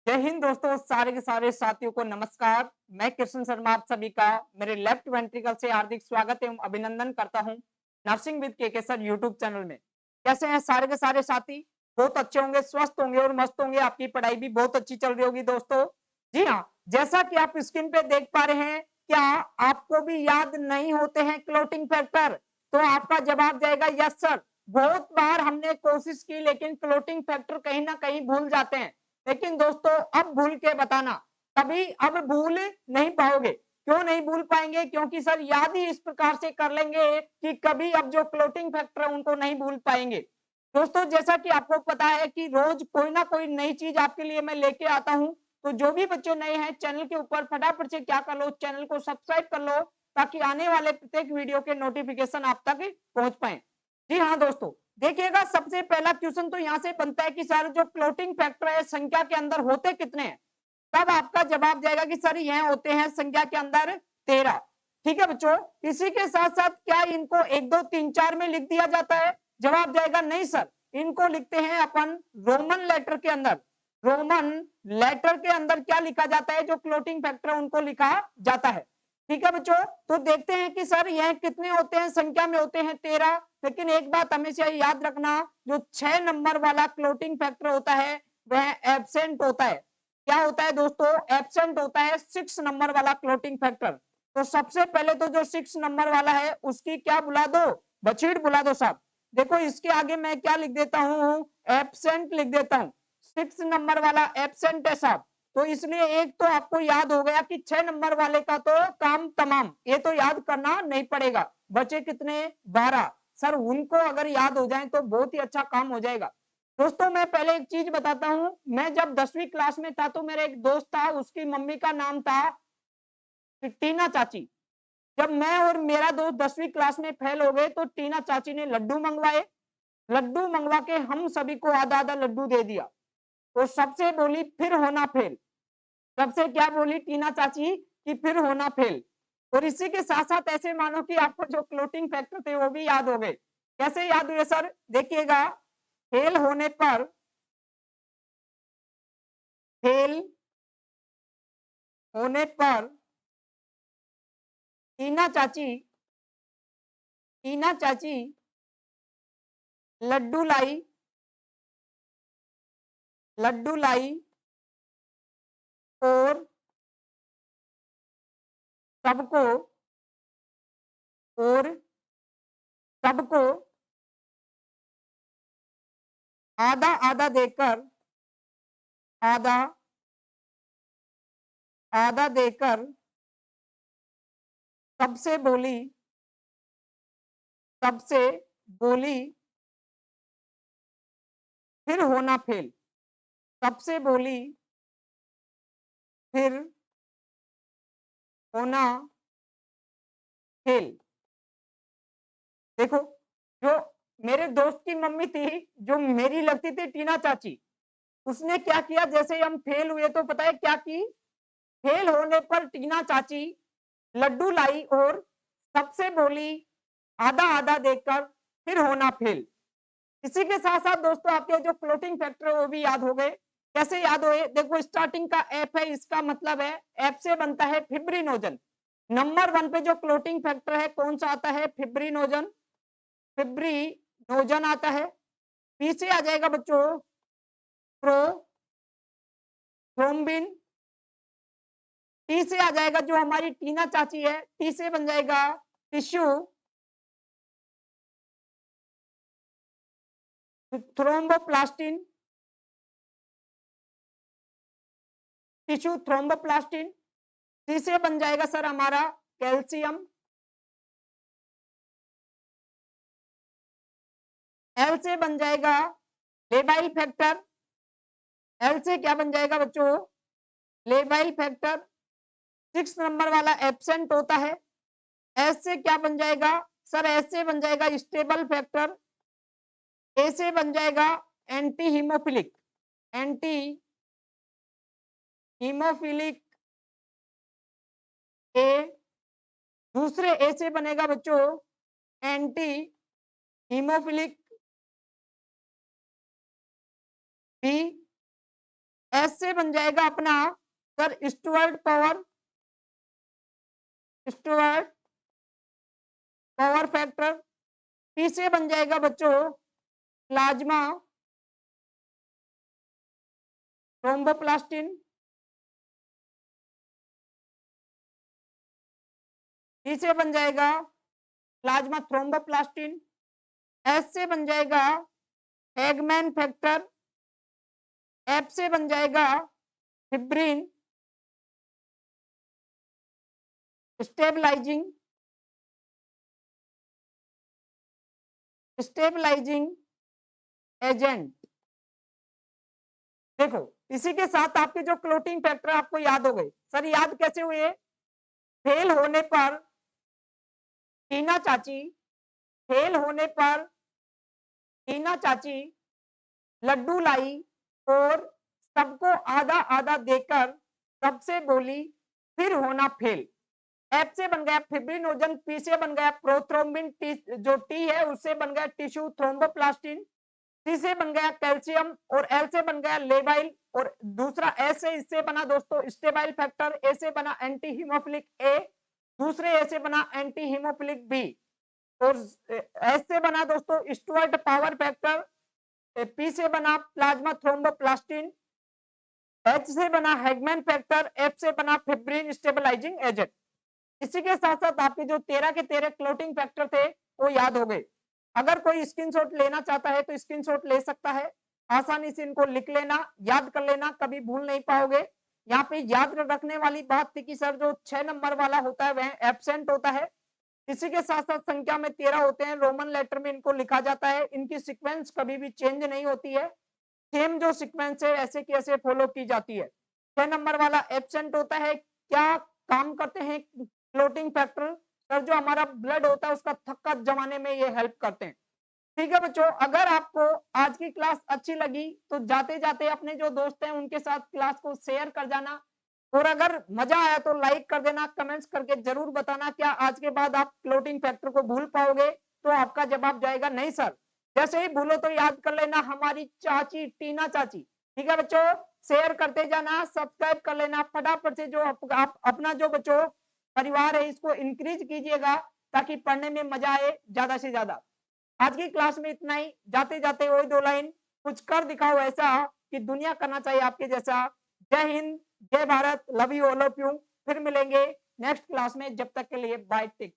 जय हिंद दोस्तों, सारे के सारे साथियों को नमस्कार। मैं कृष्ण शर्मा आप सभी का मेरे लेफ्ट वेंट्रिकल से हार्दिक स्वागत एवं अभिनंदन करता हूं नर्सिंग विद के सर यूट्यूब चैनल में। कैसे हैं सारे के सारे साथी? बहुत अच्छे होंगे, स्वस्थ होंगे और मस्त होंगे। आपकी पढ़ाई भी बहुत अच्छी चल रही होगी दोस्तों। जी हाँ, जैसा कि आप स्क्रीन पे देख पा रहे हैं, क्या आपको भी याद नहीं होते हैं क्लोटिंग फैक्टर? तो आपका जवाब जाएगा यस सर। बहुत बार हमने कोशिश की लेकिन क्लोटिंग फैक्टर कहीं ना कहीं भूल जाते हैं। लेकिन दोस्तों अब भूल के बताना, कभी अब भूल नहीं पाओगे। क्यों नहीं भूल पाएंगे? क्योंकि सर याद ही इस प्रकार से कर लेंगे कि कभी अब जो क्लोटिंग फैक्टर है उनको नहीं भूल पाएंगे। दोस्तों जैसा कि आपको पता है कि रोज कोई ना कोई नई चीज आपके लिए मैं लेके आता हूं, तो जो भी बच्चे नए हैं चैनल के ऊपर फटाफट से क्या कर लो, चैनल को सब्सक्राइब कर लो ताकि आने वाले प्रत्येक वीडियो के नोटिफिकेशन आप तक पहुंच पाए। जी हाँ दोस्तों, देखिएगा सबसे पहला क्वेश्चन तो यहाँ से बनता है कि सर जो फ्लोटिंग फैक्टर है संख्या के अंदर होते कितने हैं? तब आपका जवाब जाएगा कि सर यह होते हैं संख्या के अंदर 13। ठीक है बच्चों, इसी के साथ साथ क्या इनको 1 2 3 4 में लिख दिया जाता है? जवाब जाएगा नहीं सर, इनको लिखते हैं अपन रोमन लेटर के अंदर। रोमन लेटर के अंदर क्या लिखा जाता है? जो फ्लोटिंग फैक्टर उनको लिखा जाता है। ठीक है बच्चों, तो देखते हैं कि सर यह कितने होते हैं? संख्या में होते हैं 13। लेकिन एक बात हमेशा याद रखना, जो 6 नंबर वाला फ्लोटिंग फैक्टर होता है वह एब्सेंट होता है। क्या होता है दोस्तों? एब्सेंट होता है 6 नंबर वाला फ्लोटिंग फैक्टर। तो सबसे पहले तो जो 6 नंबर वाला है उसकी क्या बुला दो? बछीड़ बुला दो साहब। देखो इसके आगे मैं क्या लिख देता हूं? एब्सेंट लिख देता हूं। 6 नंबर वाला एब्सेंट है साहब। तो इसलिए एक तो आपको याद हो गया कि 6 नंबर वाले का तो काम तमाम, ये तो याद करना नहीं पड़ेगा। बचे कितने? 12। सर उनको अगर याद हो जाए तो बहुत ही अच्छा काम हो जाएगा। दोस्तों मैं पहले एक चीज बताता हूं, मैं जब 10वीं क्लास में था तो मेरा एक दोस्त था, उसकी मम्मी का नाम था टीना चाची। जब मैं और मेरा दोस्त 10वीं क्लास में फेल हो गए तो टीना चाची ने लड्डू मंगवाए। लड्डू मंगवा के हम सभी को आधा आधा लड्डू दे दिया। तो सबसे बोली फिर होना फेल। सबसे क्या बोली टीना चाची कि फिर होना फेल। और इसी के साथ साथ ऐसे मानो कि आपको जो क्लोटिंग फैक्टर थे वो भी याद हो गए। कैसे याद हुए सर? देखिएगा, फेल होने पर, फेल होने पर टीना चाची, टीना चाची लड्डू लाई, लड्डू लाई और सबको, और सबको आधा आधा देकर, आधा आधा देकर सबसे बोली, सबसे बोली फिर होना फेल। सबसे बोली फिर होना फेल। देखो, जो मेरे दोस्त की मम्मी थी, जो मेरी लगती थी टीना चाची, उसने क्या किया, जैसे ही हम फेल हुए तो पता है क्या की? फेल होने पर टीना चाची लड्डू लाई और सबसे बोली आधा आधा देकर फिर होना फेल। इसी के साथ साथ दोस्तों आपके जो फ्लोटिंग फैक्टर है वो भी याद हो गए। कैसे याद हुए? देखो स्टार्टिंग का एफ है, इसका मतलब है एफ से बनता है फिब्रिनोजन। नंबर 1 पे जो फ्लोटिंग फैक्टर है कौन सा आता है? फिब्रिनोजन। फिब्रिनोजन आता है। पी से आ जाएगा बच्चों प्रोथ्रोम्बिन। टी से आ जाएगा जो हमारी टीना चाची है, टी से बन जाएगा टिश्यू थ्रोम्बोप्लास्टिन, टिश्यू थ्रोम्बोप्लास्टिन। सी से बन जाएगा सर हमारा कैल्शियम। एल से बन जाएगा लेबाइल फैक्टर। एल से क्या बन जाएगा बच्चों? Labile factor. 6 नंबर वाला एब्सेंट होता है। एस से क्या बन जाएगा? सर एस से बन जाएगा स्टेबल फैक्टर। ए से बन जाएगा एंटी हीमोफिलिक, एंटी हीमोफिलिक ए। दूसरे ए से बनेगा बच्चों एंटी हीमोफिलिक बी। एस से से बन जाएगा अपना sir Stuart power factor. P से बन जाएगा बच्चों प्लाज्मा थ्रोम्बोप्लास्टिन। डी से बन जाएगा प्लाज्मा थ्रोम्बोप्लास्टिन। एस से बन जाएगा एगमैन फैक्टर। एफ से बन जाएगा फिब्रिन स्टेबलाइजिंग एजेंट। देखो इसी के साथ आपके जो क्लोटिंग फैक्टर आपको याद हो गए। सर याद कैसे हुए? फेल होने पर टीना चाची फेल होने पर टीना चाची लड्डू लाई और सबको आधा आधा देकर सबसे बोली फिर होना फेल। एफ से बन गया फिब्रिनोजन। पी से बन गया प्रोथ्रोम्बिन। टी जो टी है उससे बन गया टिश्यू थ्रोम्बोप्लास्टिन। सी से बन गया कैल्शियम और एल से बन गया लेबाइल। और दूसरा एस से इससे बना दोस्तों स्टेबाइल फैक्टर। ए से बना एंटी हीमोफिलिक ए। दूसरे ए से बना एंटी हीमोफिलिक बी। और एस से बना दोस्तों स्टुअर्ट पावर फैक्टर। पी से बना प्लाज्मा थ्रोम्बोप्लास्टिन। एच से बना हैगमैन फैक्टर। एफ से बना फिब्रिन स्टेबलाइजिंग एजेंट। इसी के साथ साथ आपके जो 13 के 13 क्लोटिंग फैक्टर थे वो याद हो गए। अगर कोई स्क्रीनशॉट लेना चाहता है तो स्क्रीनशॉट ले सकता है। आसानी से इनको लिख लेना, याद कर लेना, कभी भूल नहीं पाओगे। यहाँ पे याद रखने वाली बात थी कि सर जो 6 नंबर वाला होता है वह एब्सेंट होता है। इसी के साथ साथ संख्या में 13 होते हैं, रोमन लेटर में इनको लिखा जाता है। इनकी सीक्वेंस कभी भी चेंज नहीं होती है, सेम जो सीक्वेंस है ऐसे की ऐसे फॉलो की जाती है। 6 नंबर वाला एब्सेंट होता है। क्या काम करते हैं क्लोटिंग फैक्टर? सर जो हमारा ब्लड होता है उसका थक्का जमाने में ये हेल्प करते हैं। ठीक है बच्चों, अगर आपको आज की क्लास अच्छी लगी तो जाते जाते अपने जो दोस्त हैं उनके साथ क्लास को शेयर कर जाना। और अगर मजा आया तो लाइक कर देना, कमेंट्स करके जरूर बताना क्या आज के बाद आप क्लोटिंग फैक्टर को भूल पाओगे? तो आपका जवाब जाएगा नहीं सर। जैसे ही भूलो तो याद कर लेना हमारी चाची टीना चाची। ठीक है बच्चों, शेयर करते जाना, सब्सक्राइब कर लेना फटाफट से। जो आप अपना जो बच्चों परिवार है इसको इंक्रीज कीजिएगा ताकि पढ़ने में मजा आए ज्यादा से ज्यादा। आज की क्लास में इतना ही। जाते जाते वही 2 लाइन कुछ कर दिखाओ ऐसा कि दुनिया करना चाहिए आपके जैसा। जय हिंद, जय Bharat, love you all of you. फिर मिलेंगे नेक्स्ट क्लास में, जब तक के लिए बाय टेक।